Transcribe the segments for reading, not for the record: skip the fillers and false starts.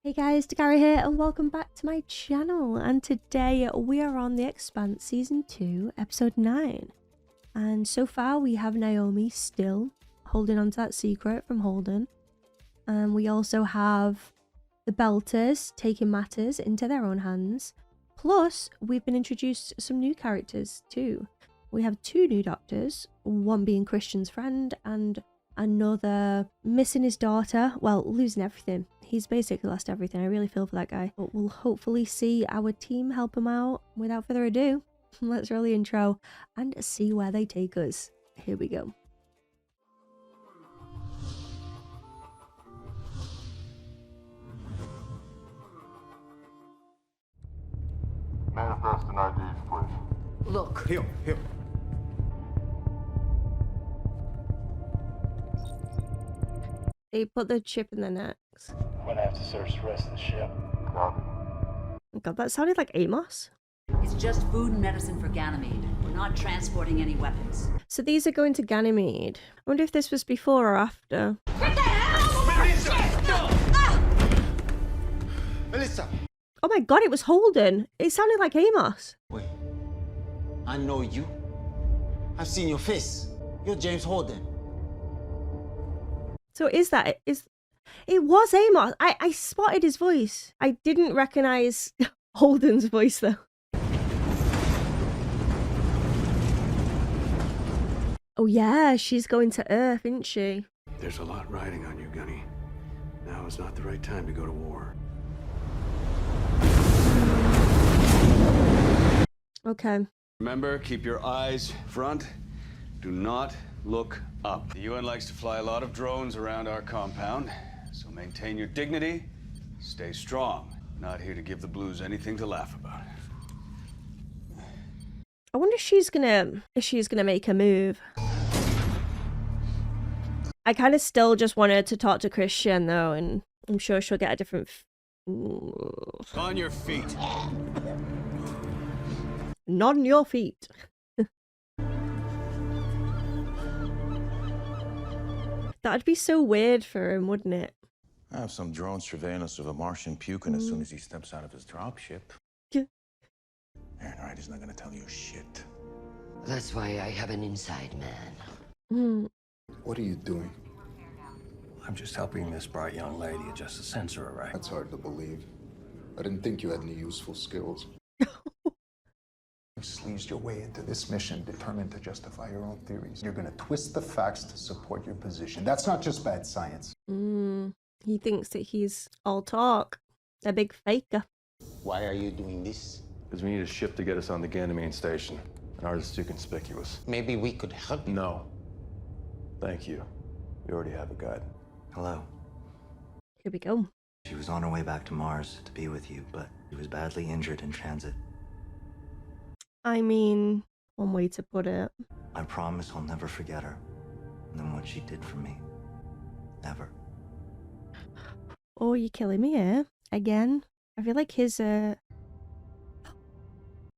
Hey guys, Dakara here and welcome back to my channel, and today we are on the Expanse Season 2 Episode 9. And so far we have Naomi still holding on to that secret from Holden. And we also have the Belters taking matters into their own hands. Plus, we've been introduced to some new characters too. We have two new doctors, one being Christian's friend and another missing his daughter, well, losing everything. He's basically lost everything. I really feel for that guy. But we'll hopefully see our team help him out. Without further ado, let's roll the intro and see where they take us. Here we go. Manifest and IDs, please. Look. Here. They put the chip in their necks. I'm gonna have to search the rest of the ship. Copy. Oh god, that sounded like Amos. It's just food and medicine for Ganymede. We're not transporting any weapons. So these are going to Ganymede. I wonder if this was before or after. Melissa! Oh my god, it was Holden. It sounded like Amos. Wait, I know you. I've seen your face. You're James Holden. So is that it was Amos. I spotted his voice. I didn't recognize Holden's voice though. Oh yeah, she's going to Earth, isn't she? There's a lot riding on you, Gunny. Now is not the right time to go to war. Okay. Remember, keep your eyes front. Do not look up. The UN likes to fly a lot of drones around our compound, so maintain your dignity, stay strong. Not here to give the Blues anything to laugh about. I wonder if she's gonna make a move. I kind of still just wanted to talk to Christian though, and I'm sure she'll get a different. On your feet. Not on your feet. That'd be so weird for him, wouldn't it? I have some drone surveillance of a Martian puking as soon as he steps out of his dropship. Yeah. Aaron Wright is not gonna tell you shit. That's why I have an inside man. What are you doing? I'm just helping this bright young lady adjust the sensor array. That's hard to believe. I didn't think you had any useful skills. You sleazed your way into this mission, determined to justify your own theories. You're gonna twist the facts to support your position. That's not just bad science. He thinks that he's all talk. A big faker. Why are you doing this? Because we need a ship to get us on the Ganymede station, and ours is too conspicuous. Maybe we could help you. No. Thank you. We already have a guide. Hello. Here we go. She was on her way back to Mars to be with you, but she was badly injured in transit. I mean, one way to put it. I promise I'll never forget her, and then what she did for me. Never. Oh, you're killing me here. Again. I feel like his, Oh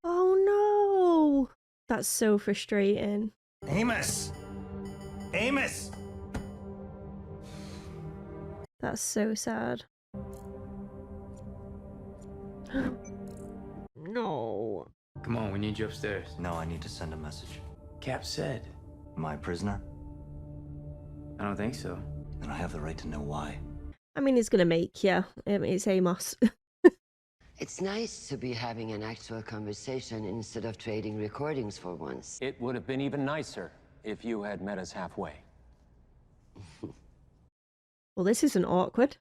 no! That's so frustrating. Amos! Amos! That's so sad. No. Come on, we need you upstairs. No, I need to send a message. Cap said. Am I a prisoner? I don't think so. Then I have the right to know why. I mean, he's gonna make you. It's Amos. It's nice to be having an actual conversation instead of trading recordings for once. It would have been even nicer if you had met us halfway. Well, this isn't awkward.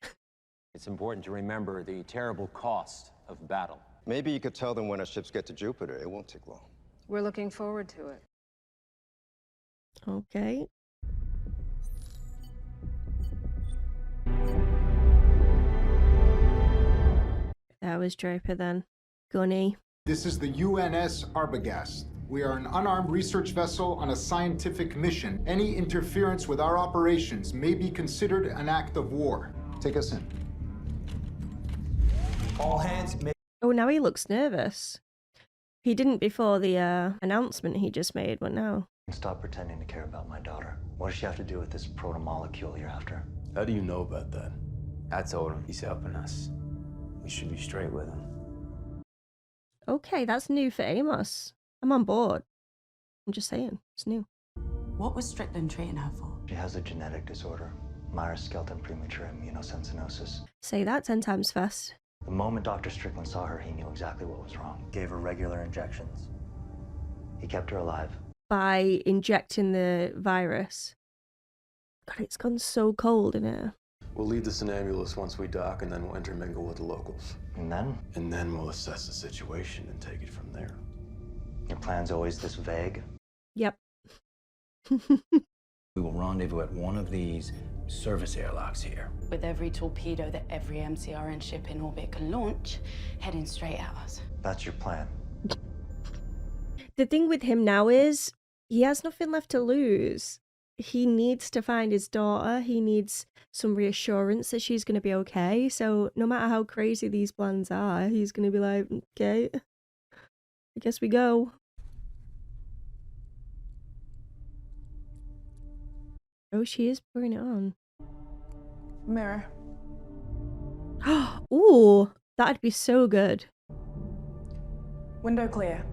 It's important to remember the terrible cost of battle. Maybe you could tell them when our ships get to Jupiter. It won't take long. We're looking forward to it. Okay. That was Draper then. Gunny. This is the UNS Arbogast. We are an unarmed research vessel on a scientific mission. Any interference with our operations may be considered an act of war. Take us in. All hands Oh, now he looks nervous. He didn't before the announcement he just made, but now. Stop pretending to care about my daughter. What does she have to do with this proto-molecule you're after? How do you know about that? I told him he's helping us. We should be straight with him. Okay, that's new for Amos. I'm on board. I'm just saying, it's new. What was Strickland treating her for? She has a genetic disorder, Myers-Skeleton premature immunosensinosis. Say that 10 times fast. The moment Dr. Strickland saw her, he knew exactly what was wrong. Gave her regular injections. He kept her alive. By injecting the virus. God, it's gone so cold in here. We'll leave the Somnambulist once we dock, and then we'll intermingle with the locals. And then? And then we'll assess the situation and take it from there. Your plan's always this vague? Yep. We will rendezvous at one of these service airlocks here. With every torpedo that every MCRN ship in orbit can launch, heading straight at us. That's your plan. The thing with him now is, he has nothing left to lose. He needs to find his daughter. He needs some reassurance that she's going to be okay. So no matter how crazy these plans are, he's going to be like, okay, I guess we go. Oh, she is putting it on. Mirror. Ooh, that'd be so good. Window clear.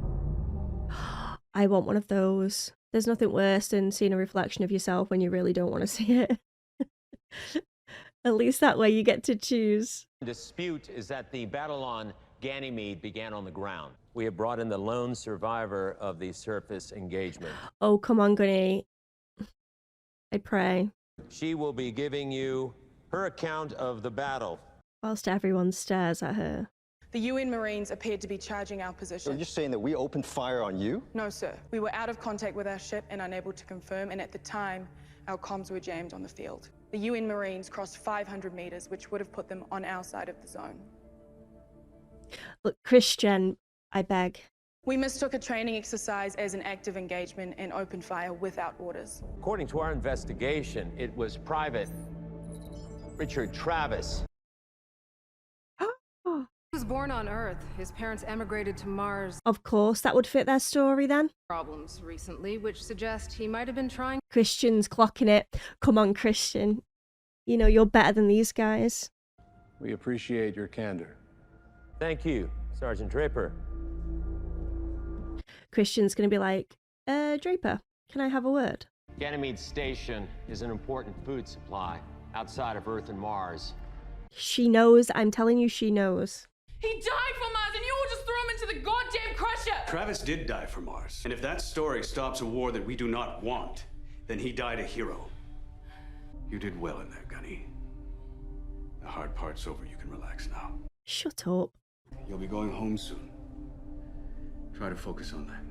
I want one of those. There's nothing worse than seeing a reflection of yourself when you really don't want to see it. At least that way you get to choose. The dispute is that the battle on Ganymede began on the ground. We have brought in the lone survivor of the surface engagement. Oh, come on, Gunny. I pray. She will be giving you her account of the battle. Whilst everyone stares at her. The UN Marines appeared to be charging our position. So you're saying that we opened fire on you? No, sir. We were out of contact with our ship and unable to confirm, and at the time, our comms were jammed on the field. The UN Marines crossed 500 meters, which would have put them on our side of the zone. Look, Christian, I beg. We mistook a training exercise as an active engagement and opened fire without orders. According to our investigation, it was Private Richard Travis. He was born on Earth. His parents emigrated to Mars. Of course, that would fit their story then. Problems recently, which suggest he might have been trying. Christian's clocking it. Come on, Christian. You know, you're better than these guys. We appreciate your candor. Thank you, Sergeant Draper. Christian's gonna be like, Draper, can I have a word? Ganymede Station is an important food supply outside of Earth and Mars. She knows. I'm telling you, she knows. He died for Mars and you all just threw him into the goddamn crusher! Travis did die for Mars. And if that story stops a war that we do not want, then he died a hero. You did well in there, Gunny. The hard part's over. You can relax now. Shut up. You'll be going home soon. Try to focus on that.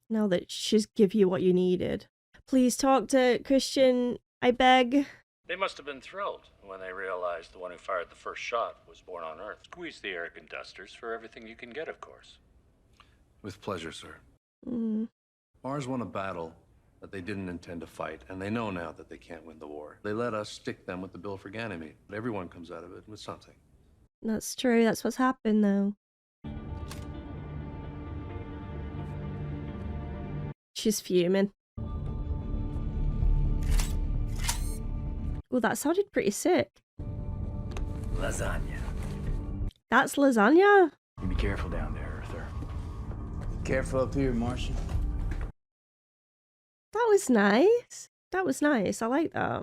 Now that she's give you what you needed. Please talk to Christian, I beg. They must have been thrilled when they realized the one who fired the first shot was born on Earth. Squeeze the arrogant dusters for everything you can get, of course. With pleasure, sir. Mm. Mars won a battle that they didn't intend to fight, and they know now that they can't win the war. They let us stick them with the bill for Ganymede. But everyone comes out of it with something. That's true. That's what's happened, though. She's fuming. Oh, that sounded pretty sick. Lasagna. That's lasagna? You be careful down there, Earther. Careful up here, Martian. That was nice. That was nice. I like that.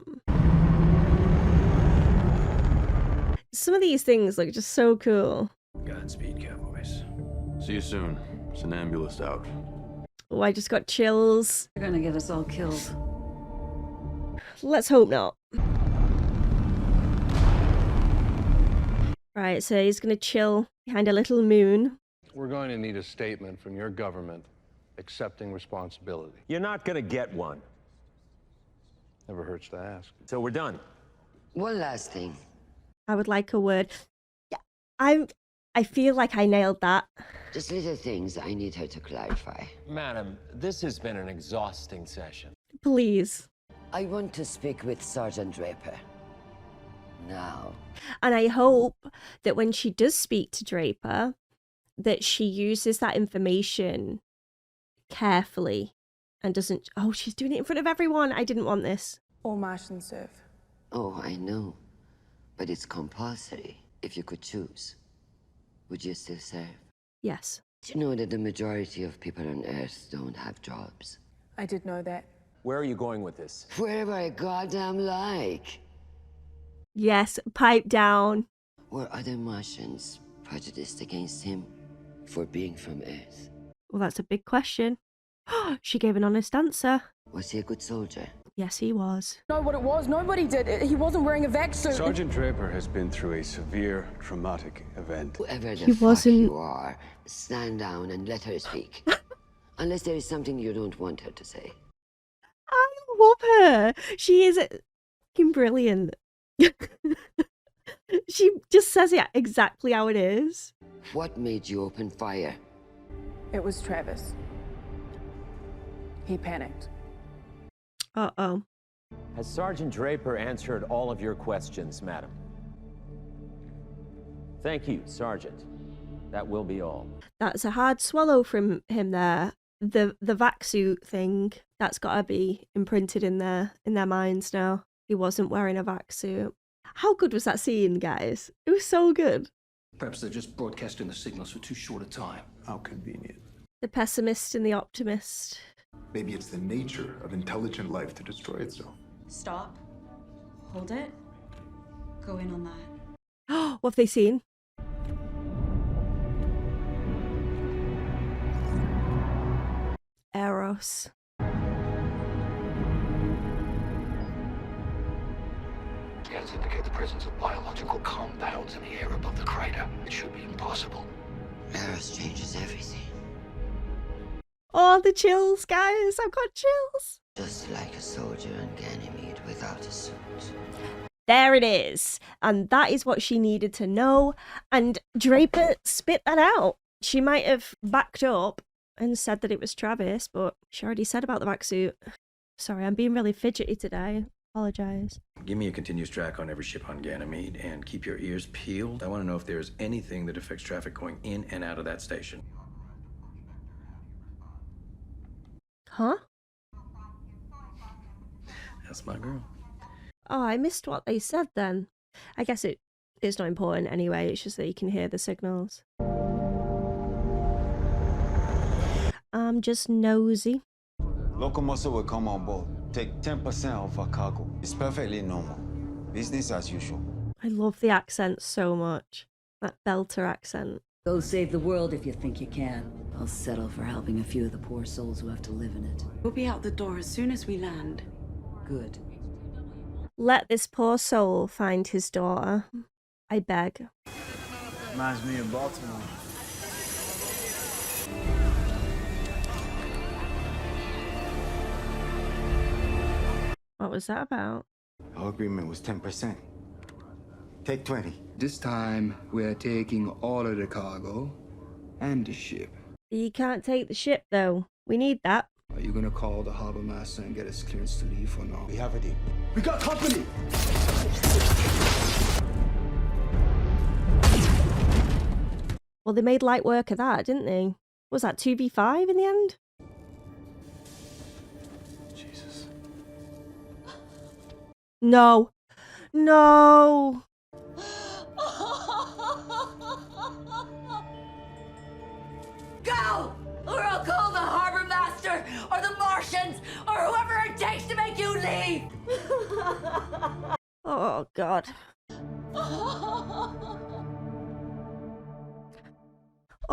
Some of these things look just so cool. Godspeed, cowboys. See you soon. Somnambulist out. Oh, I just got chills. They're gonna get us all killed. Let's hope not. Right, so he's gonna chill behind a little moon. We're going to need a statement from your government accepting responsibility. You're not gonna get one. Never hurts to ask. So we're done. One last thing. I would like a word. Yeah, I feel like I nailed that. Just little things I need her to clarify. Madam, this has been an exhausting session. Please. I want to speak with Sergeant Draper. Now. And I hope that when she does speak to Draper, that she uses that information carefully and doesn't... Oh, she's doing it in front of everyone. I didn't want this. All Martians serve. Oh, I know. But it's compulsory, if you could choose. would you still serve? Yes. Do you know that the majority of people on Earth don't have jobs? I did know that. Where are you going with this? Wherever I goddamn like. Yes, pipe down. Were other Martians prejudiced against him for being from Earth? Well, that's a big question. She gave an honest answer. Was he a good soldier? Yes, he was. Know what it was? Nobody did. He wasn't wearing a vac suit. Sergeant Draper has been through a severe traumatic event. Whoever He the fuck wasn't- you are, stand down and let her speak. Unless there is something you don't want her to say. I love her. She is fucking brilliant. She just says it exactly how it is. What made you open fire? It was Travis. He panicked. Uh-oh. Has Sergeant Draper answered all of your questions, madam? Thank you, Sergeant. That will be all. That's a hard swallow from him there. The vac suit thing, that's gotta be imprinted in their minds now. He wasn't wearing a vac suit. How good was that scene, guys? It was so good. Perhaps they're just broadcasting the signals for too short a time. How convenient. The pessimist and the optimist. Maybe it's the nature of intelligent life to destroy itself. Stop. Hold it. Go in on that. What have they seen? Eros. Scans indicate the presence of biological compounds in the air above the crater. It should be impossible. Eros changes everything. Oh, the chills, guys. I've got chills. Just like a soldier on Ganymede without a suit. There it is. And that is what she needed to know. And Draper spit that out. She might have backed up and said that it was Travis, but she already said about the vac suit. Sorry, I'm being really fidgety today. Apologise. Give me a continuous track on every ship on Ganymede and keep your ears peeled. I want to know if there's anything that affects traffic going in and out of that station. Huh? That's my girl. Oh, I missed what they said then. I guess it's not important anyway, it's just that you can hear the signals. I'm just nosy. Local muscle will come on board. Take 10% off our cargo. It's perfectly normal. Business as usual. I love the accent so much. That belter accent. Go save the world if you think you can. I'll settle for helping a few of the poor souls who have to live in it. We'll be out the door as soon as we land. Good. Let this poor soul find his daughter. I beg. Reminds me of Baltimore. What was that about? Our agreement was 10%. Take 20. This time, we're taking all of the cargo and the ship. You can't take the ship, though. We need that. Are you gonna call the harbor master and get us clearance to leave or no? We have a deal. We got company! Well, they made light work of that, didn't they? Was that 2v5 in the end? Jesus. No. No. Go! Or I'll call the harbor master, or the Martians, or whoever it takes to make you leave! Oh, God.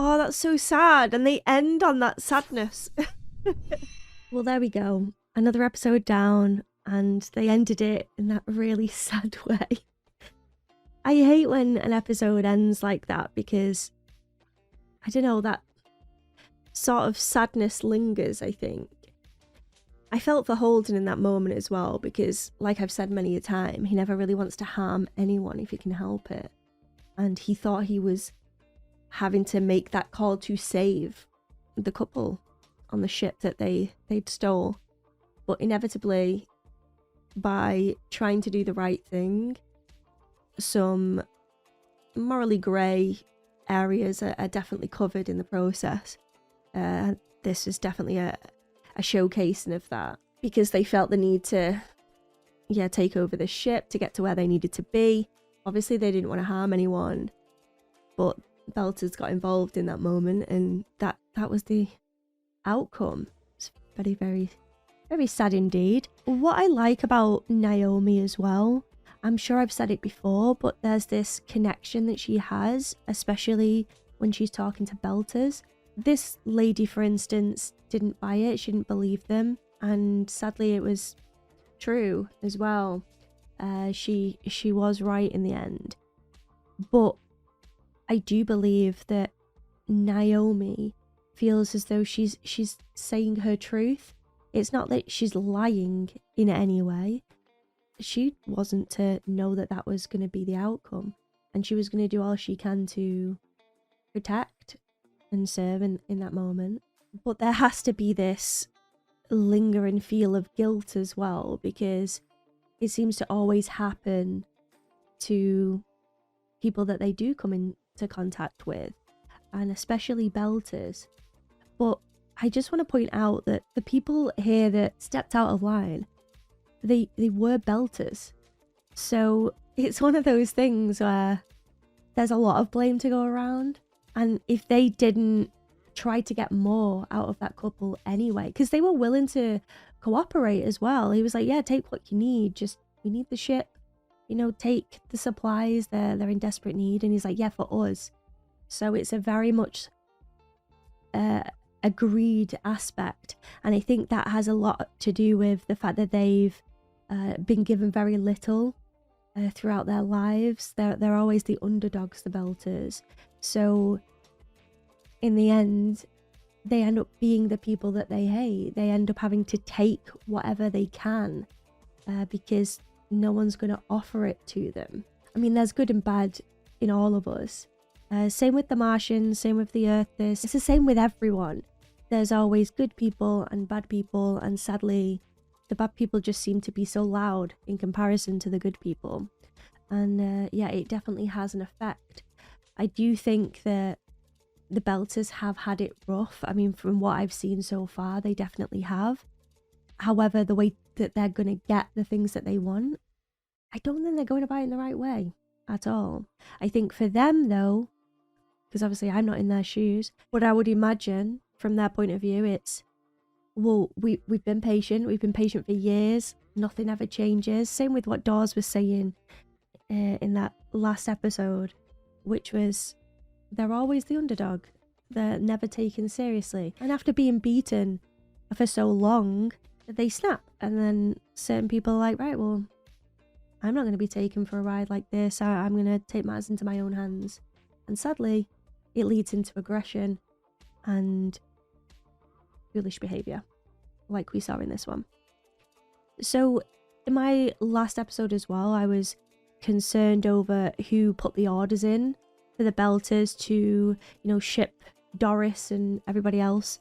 Oh, that's so sad. And they end on that sadness. Well, there we go. Another episode down. And they ended it in that really sad way. I hate when an episode ends like that because, I don't know, that sort of sadness lingers, I think. I felt for Holden in that moment as well because, like I've said many a time, he never really wants to harm anyone if he can help it. And he thought he was having to make that call to save the couple on the ship that they'd stole. But inevitably, by trying to do the right thing, some morally grey areas are definitely covered in the process. This is definitely a showcasing of that because they felt the need to take over the ship to get to where they needed to be. Obviously they didn't want to harm anyone, but Belters got involved in that moment, and that was the outcome. It's very, very, very sad indeed. What I like about Naomi as well, I'm sure I've said it before, but there's this connection that she has, especially when she's talking to Belters. This lady, for instance, didn't buy it. She didn't believe them, and sadly it was true as well. She was right in the end. But I do believe that Naomi feels as though she's saying her truth. It's not that she's lying in any way. She wasn't to know that that was going to be the outcome, and she was going to do all she can to protect and serve in that moment. But there has to be this lingering feel of guilt as well, because it seems to always happen to people that they do come into contact with, and especially Belters. But I just want to point out that the people here that stepped out of line, they were Belters. So it's one of those things where there's a lot of blame to go around, and if they didn't try to get more out of that couple anyway, because they were willing to cooperate as well. He was like, yeah, take what you need, just we need the ship, you know, take the supplies, they're in desperate need. And he's like, yeah, for us. So it's a very much agreed aspect, and I think that has a lot to do with the fact that they've been given very little throughout their lives. They're always the underdogs, the Belters. So in the end, they end up being the people that they hate. They end up having to take whatever they can because no one's going to offer it to them. I mean, there's good and bad in all of us. Same with the Martians, same with the Earthers. It's the same with everyone. There's always good people and bad people, and sadly, the bad people just seem to be so loud in comparison to the good people. And yeah, it definitely has an effect. I do think that the Belters have had it rough. I mean, from what I've seen so far, they definitely have. However, the way that they're going to get the things that they want, I don't think they're going about it in the right way at all. I think for them, though, because obviously I'm not in their shoes, but I would imagine from their point of view, it's, well, we've been patient. We've been patient for years. Nothing ever changes. Same with what Dawes was saying in that last episode, which was, they're always the underdog. They're never taken seriously. And after being beaten for so long, they snap. And then certain people are like, right, well, I'm not going to be taken for a ride like this. I'm going to take matters into my own hands. And sadly, it leads into aggression and foolish behaviour, like we saw in this one. So in my last episode as well, I was concerned over who put the orders in for the Belters to, you know, ship Doris and everybody else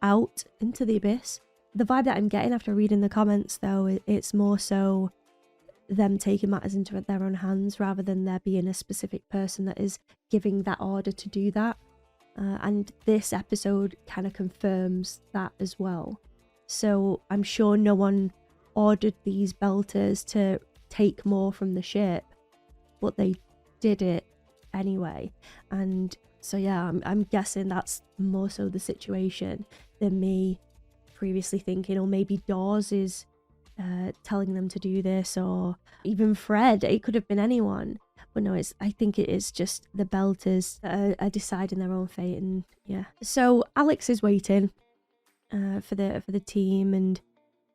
out into the abyss. The vibe that I'm getting after reading the comments, though, it's more so them taking matters into their own hands rather than there being a specific person that is giving that order to do that. And this episode kind of confirms that as well. So I'm sure no one ordered these Belters to take more from the ship, but they did it anyway. And so yeah, I'm guessing that's more so the situation than me previously thinking, or maybe Dawes is telling them to do this, or even Fred. It could have been anyone, but no, I think it is just the Belters that are deciding their own fate. And yeah, so Alex is waiting for the team, and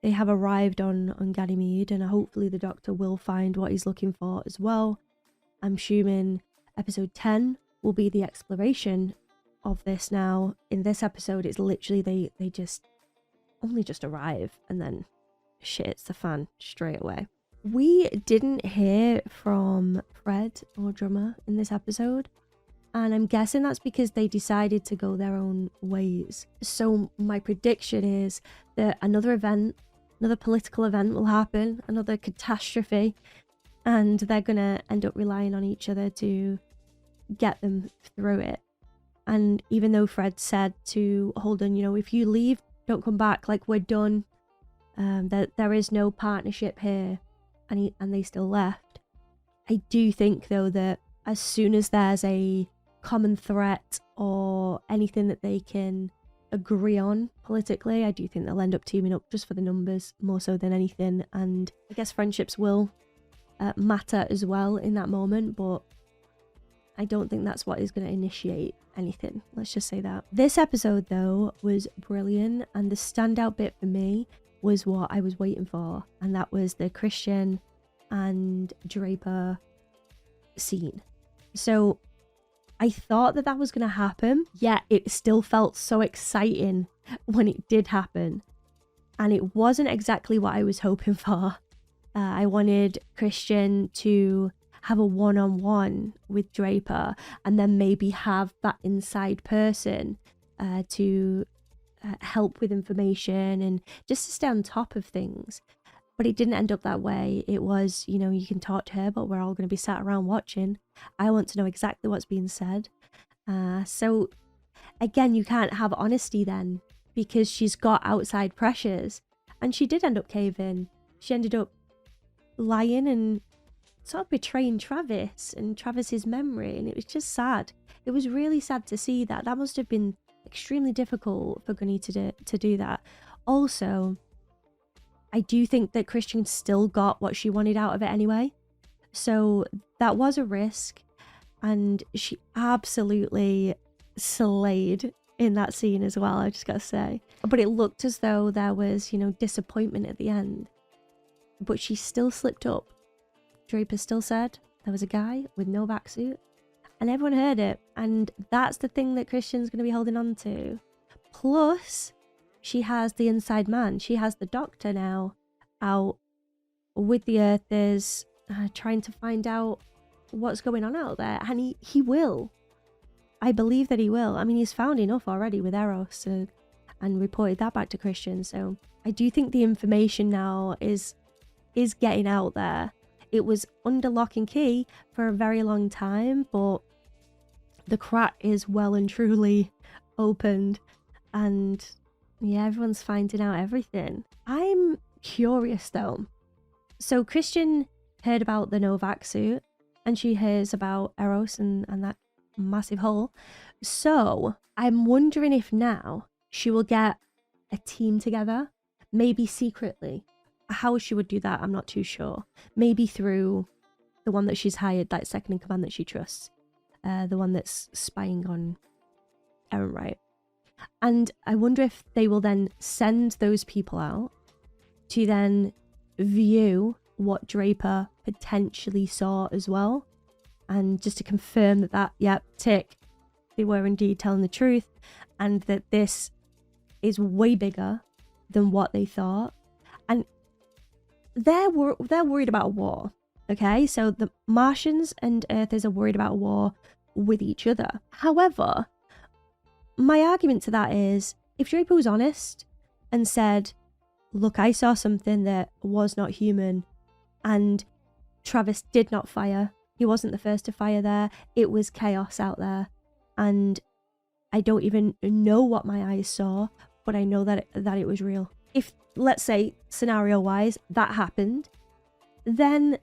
they have arrived on Ganymede, and hopefully the Doctor will find what he's looking for as well. I'm assuming episode 10 will be the exploration of this. Now in this episode, it's literally they just only just arrive, and then shit hits the fan straight away. We didn't hear from Fred or Drummer in this episode, and I'm guessing that's because they decided to go their own ways. So my prediction is that another political event will happen, another catastrophe, and they're gonna end up relying on each other to get them through it. And even though Fred said to Holden, you know, if you leave, don't come back, like, we're done, that there is no partnership here, and they still left. I do think, though, that as soon as there's a common threat or anything that they can agree on politically. I do think they'll end up teaming up just for the numbers more so than anything, and I guess friendships will matter as well in that moment, but I don't think that's what is going to initiate anything. Let's just say that. This episode though was brilliant, and the standout bit for me was what I was waiting for, and that was the Christian and Draper scene. So I thought that that was going to happen, yet it still felt so exciting when it did happen, and it wasn't exactly what I was hoping for. I wanted Christian to have a one-on-one with Draper, and then maybe have that inside person to help with information and just to stay on top of things. But it didn't end up that way. It was, you know, you can talk to her, but we're all going to be sat around watching. I want to know exactly what's being said. So again, you can't have honesty then, because she's got outside pressures, and she did end up caving. She ended up lying and sort of betraying Travis and Travis's memory, and it was just sad. It was really sad to see that. That must have been extremely difficult for Gunny to do that. Also, I do think that Christian still got what she wanted out of it anyway. So that was a risk, and she absolutely slayed in that scene as well, I just gotta say. But it looked as though there was, you know, disappointment at the end. But she still slipped up. Draper still said there was a guy with no vac suit, and everyone heard it, and that's the thing that Christian's going to be holding on to. Plus, she has the inside man. She has the doctor now out with the Earthers, trying to find out what's going on out there, and he will. I believe that he will. I mean, he's found enough already with Eros and reported that back to Christian, so I do think the information now is getting out there. It was under lock and key for a very long time, but the crack is well and truly opened, and yeah, everyone's finding out everything. I'm curious though. So Christian heard about the Novak suit, and she hears about Eros and that massive hole. So I'm wondering if now she will get a team together, maybe secretly. How she would do that, I'm not too sure. Maybe through the one that she's hired, that second in command that she trusts. The one that's spying on Aaron Wright. And I wonder if they will then send those people out to then view what Draper potentially saw as well. And just to confirm that, yep, tick, they were indeed telling the truth. And that this is way bigger than what they thought. And they're worried about a war, okay? So the Martians and Earthers are worried about a war with each other. However, my argument to that is, if Draper was honest and said, look, I saw something that was not human, and Travis did not fire, he wasn't the first to fire there, it was chaos out there, and I don't even know what my eyes saw, but I know that it was real. If, let's say, scenario-wise, that happened, then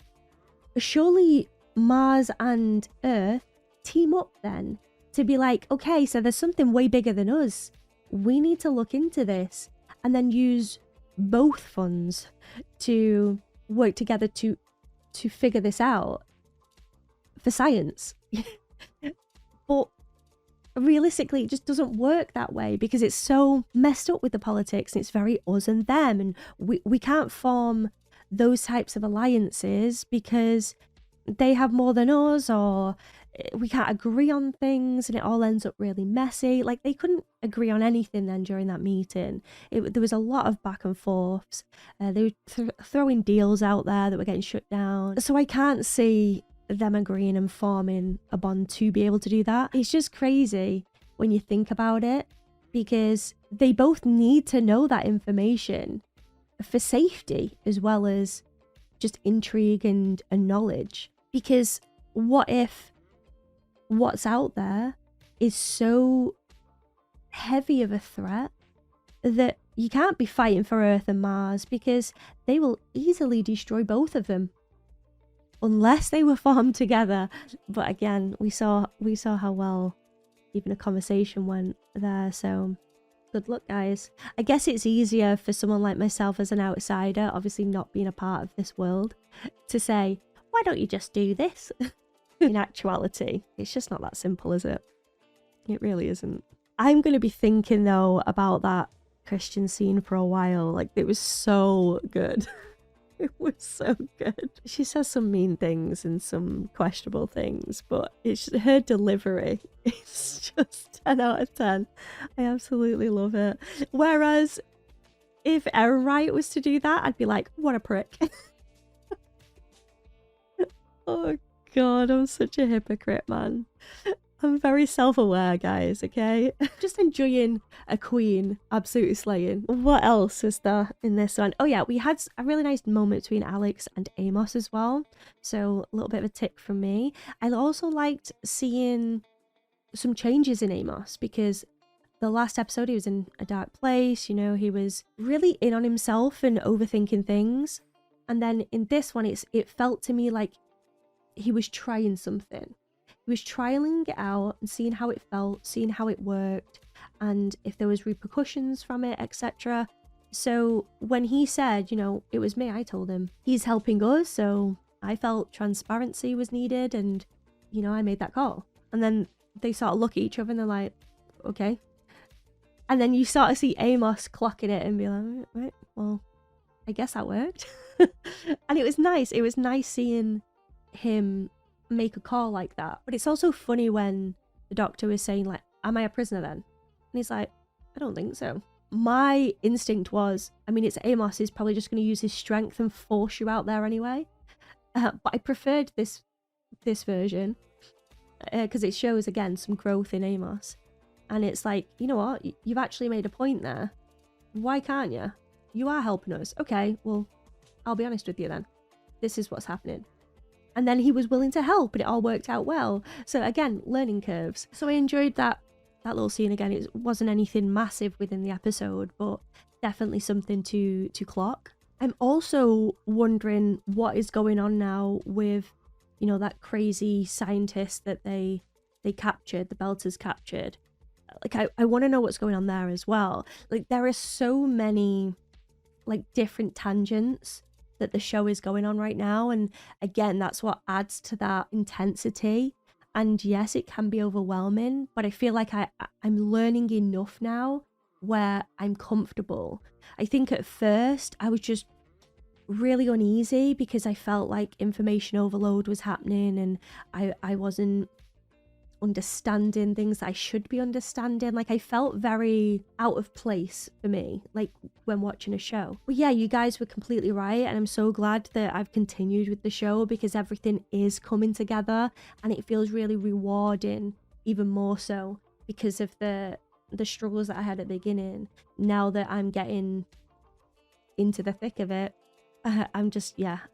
surely Mars and Earth team up then to be like, okay, so there's something way bigger than us. We need to look into this, and then use both funds to work together to figure this out for science. But realistically, it just doesn't work that way, because it's so messed up with the politics, and it's very us and them, and we can't form those types of alliances because they have more than us, or we can't agree on things, and it all ends up really messy. Like, they couldn't agree on anything then during that meeting. There was a lot of back and forths. They were throwing deals out there that were getting shut down. So I can't see them agreeing and forming a bond to be able to do that. It's just crazy when you think about it, because they both need to know that information for safety as well as just intrigue and knowledge. Because what if what's out there is so heavy of a threat that you can't be fighting for Earth and Mars, because they will easily destroy both of them. unless they were farmed together. But again, we saw how well even a conversation went there, so good luck, guys. I guess it's easier for someone like myself as an outsider, obviously not being a part of this world, to say, why don't you just do this? In actuality, it's just not that simple, is it? It really isn't. I'm going to be thinking, though, about that Christian scene for a while. Like, it was so good. It was so good. She says some mean things and some questionable things, but it's her delivery. It's just 10 out of 10. I absolutely love it. Whereas if Aaron Wright was to do that, I'd be like, what a prick. Oh God, I'm such a hypocrite, man. I'm very self-aware, guys, okay? Just enjoying a queen absolutely slaying. What else was there in this one? Oh yeah, we had a really nice moment between Alex and Amos as well. So a little bit of a tick from me. I also liked seeing some changes in Amos, because the last episode he was in a dark place, you know, he was really in on himself and overthinking things. And then in this one, it felt to me like he was trying something. He was trialing it out and seeing how it felt, seeing how it worked, and if there was repercussions from it, etc. So when he said, you know, it was me, I told him, he's helping us, so I felt transparency was needed, and, you know, I made that call. And then they sort of look at each other and they're like, okay. And then you sort of see Amos clocking it and be like, right, well, I guess that worked. And it was nice. It was nice seeing him make a call like that. But it's also funny when the doctor was saying, like, am I a prisoner then? And he's like, I don't think so. My instinct was, I mean, it's Amos, he's probably just going to use his strength and force you out there anyway. But I preferred this version because it shows, again, some growth in Amos. And it's like, you know what, you've actually made a point there. Why can't you? You are helping us. Okay, well, I'll be honest with you then. This is what's happening. And then he was willing to help, and it all worked out well. So again, learning curves. So I enjoyed that little scene again. It wasn't anything massive within the episode, but definitely something to clock. I'm also wondering what is going on now with, you know, that crazy scientist that they captured, the Belters captured. Like, I want to know what's going on there as well. Like, there are so many, like, different tangents that the show is going on right now, and again, that's what adds to that intensity. And yes, it can be overwhelming, but I feel like I'm learning enough now where I'm comfortable. I think at first I was just really uneasy because I felt like information overload was happening, and I wasn't understanding things I should be understanding. Like, I felt very out of place for me, like when watching a show. But yeah, you guys were completely right, and I'm so glad that I've continued with the show because everything is coming together and it feels really rewarding, even more so because of the struggles that I had at the beginning. Now that I'm getting into the thick of it, I'm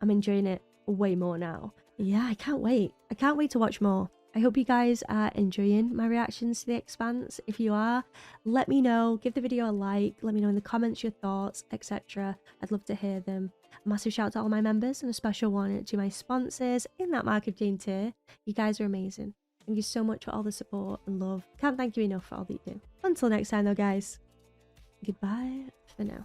enjoying it way more now. Yeah, I can't wait to watch more. I hope you guys are enjoying my reactions to The Expanse. If you are, let me know. Give the video a like. Let me know in the comments your thoughts, etc. I'd love to hear them. A massive shout out to all my members and a special one to my sponsors in that marketing tier. You guys are amazing. Thank you so much for all the support and love. Can't thank you enough for all that you do. Until next time though, guys. Goodbye for now.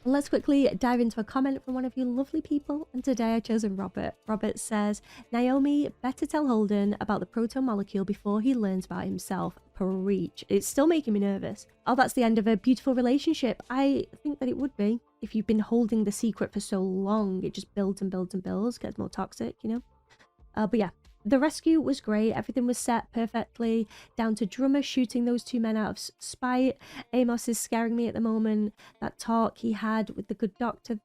Let's quickly dive into a comment from one of you lovely people, and today I've chosen Robert. Robert says, Naomi, better tell Holden about the proton molecule before he learns about himself. Preach. It's still making me nervous. Oh, that's the end of a beautiful relationship. I think that it would be. If you've been holding the secret for so long, it just builds and builds and builds, gets more toxic, you know? But yeah. The rescue was great. Everything was set perfectly, down to Drummer shooting those two men out of spite. Amos is scaring me at the moment. That talk he had with the good doctor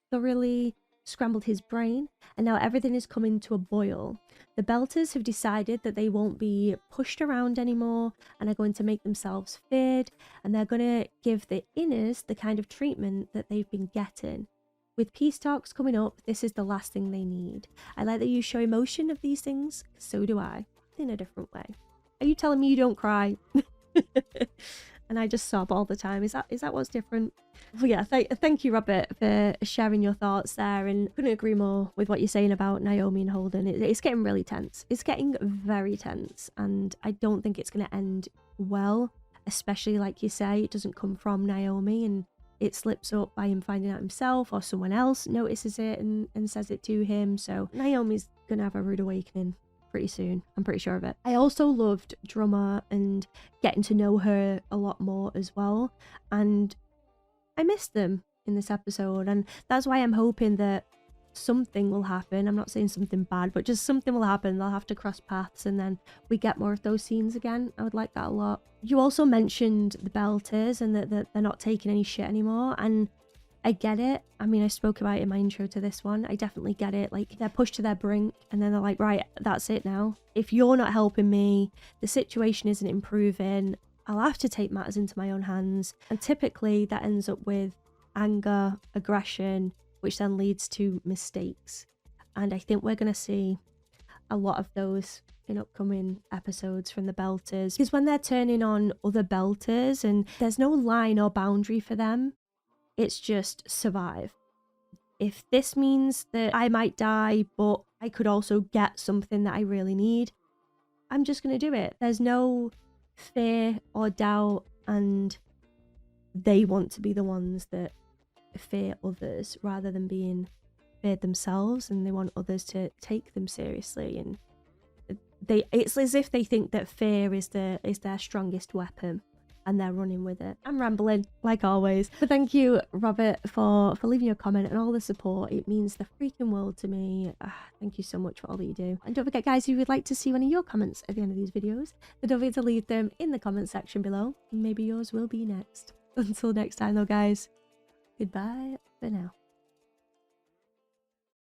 thoroughly scrambled his brain, and now everything is coming to a boil. The Belters have decided that they won't be pushed around anymore and are going to make themselves feared, and they're going to give the Inners the kind of treatment that they've been getting. With peace talks coming up, this is the last thing they need. I like that you show emotion of these things, so do I, in a different way. Are you telling me you don't cry? and I just sob all the time. Is that what's different? Well, yeah, thank you, Robert, for sharing your thoughts there, and couldn't agree more with what you're saying about Naomi and Holden. It's getting really tense. It's getting very tense, and I don't think it's going to end well, especially like you say, it doesn't come from Naomi, and it slips up by him finding out himself, or someone else notices it and says it to him. So Naomi's going to have a rude awakening pretty soon. I'm pretty sure of it. I also loved Drummer and getting to know her a lot more as well. And I missed them in this episode. And that's why I'm hoping that something will happen. I'm not saying something bad, but just something will happen. They'll have to cross paths and then we get more of those scenes again. I would like that a lot. You also mentioned the Belters and that they're not taking any shit anymore. And I get it. I mean, I spoke about it in my intro to this one. I definitely get it. Like, they're pushed to their brink and then they're like, right, that's it now. If you're not helping me, the situation isn't improving, I'll have to take matters into my own hands. And typically that ends up with anger, aggression, which then leads to mistakes. And I think we're going to see a lot of those in upcoming episodes from the Belters. Because when they're turning on other Belters and there's no line or boundary for them, it's just survive. If this means that I might die, but I could also get something that I really need, I'm just going to do it. There's no fear or doubt, and they want to be the ones that fear others rather than being feared themselves, and they want others to take them seriously. And it's as if they think that fear is their strongest weapon, and they're running with it. I'm rambling, like always. But thank you, Robert, for leaving your comment and all the support. It means the freaking world to me. Thank you so much for all that you do. And don't forget, guys, if you would like to see one of your comments at the end of these videos, then don't forget to leave them in the comment section below. Maybe yours will be next. Until next time, though, guys, goodbye for now.